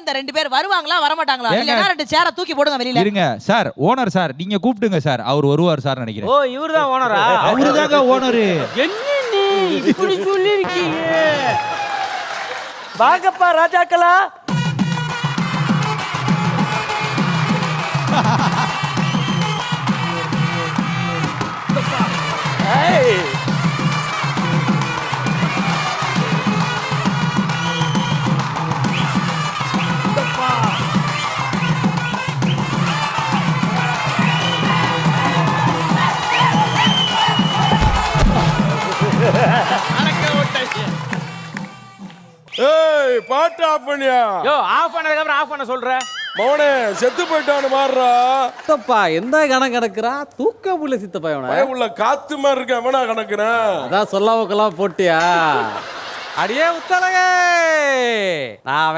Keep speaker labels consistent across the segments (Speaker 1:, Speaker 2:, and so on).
Speaker 1: அடுத்த 2 பேர் வருவாங்களா வரமாட்டாங்களா? இல்லனா 2 சேரை தூக்கி போடுங்க வெளியில.
Speaker 2: இருங்க சார், ஓனர் சார் நீங்க கூப்பிடுங்க சார். அவர் வருவார் சார் நினைக்கிறேன்.
Speaker 3: ஓ இவர்தான் ஓனரா?
Speaker 2: அவருதாங்க ஓனர்.
Speaker 3: என்ன நீ இப்படி சொல்லிருக்கீங்க? வாங்கப்பா ராஜாக்களா. ஏய்
Speaker 4: ஏய் பாட்டு ஆஃப் பண்ணியா?
Speaker 3: யோ ஆஃப் பண்ணதுக்கு அப்புறம் ஆஃப் பண்ண சொல்ற.
Speaker 4: மவனே செத்து போயிட்டான்னு மாறுறா.
Speaker 5: சித்தப்பா எந்த கணக்கு கிடக்குறா? தூக்க புள்ள சித்தப்பா இவனை.
Speaker 4: பய உள்ள காத்து மாதிரி இருக்க எவனா கணக்குறேன்.
Speaker 5: அதான் சொல்லாமக்கெல்லாம் போட்டியா? அடியே உத்தலகே, நான்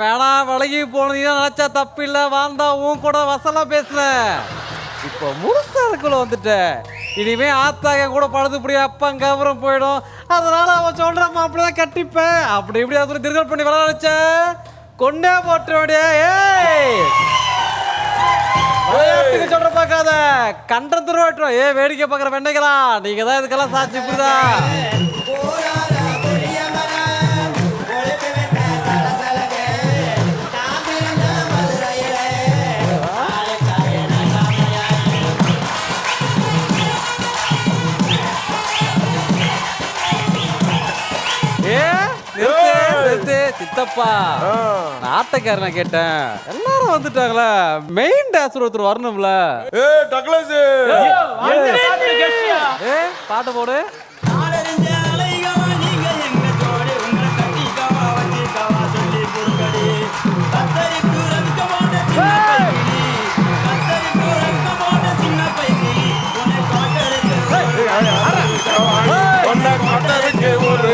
Speaker 5: வேணா விலகி போனீங்கன்னா நினைச்சா தப்பு இல்லை. வாழ்ந்தா உன் கூட வசலா பேசுனேன். இப்போ முழுசா அதுக்குள்ள வந்துட்டேன். இனிமே ஆத்தாங்க கூட பழுதுபடி அப்பங்க அப்புறம் போயிடும். அதனால அவன் சொல்ற அப்படிதான் கட்டிப்பேன். அப்படி இப்படி அதை திருகல் பண்ணி விளையாட வச்ச கொண்டே போட்டுடைய. ஏய் சொல்ற பார்க்காத கண்ட துருவாட்டுரும். வேடிக்கை பார்க்குற வெண்டைகளா, நீங்க தான் இதுக்கெல்லாம் சாட்சி. புரியுதா? சித்தப்பா நாட்டக்காரன கேட்டேன். எல்லாரும் வந்துட்டாங்களா? மெயின் டான்சர் ஒருத்தர் வரணும்ல.
Speaker 4: ஏய் டக்ளஸ்,
Speaker 5: பாட்டு போடு.
Speaker 4: ஒரு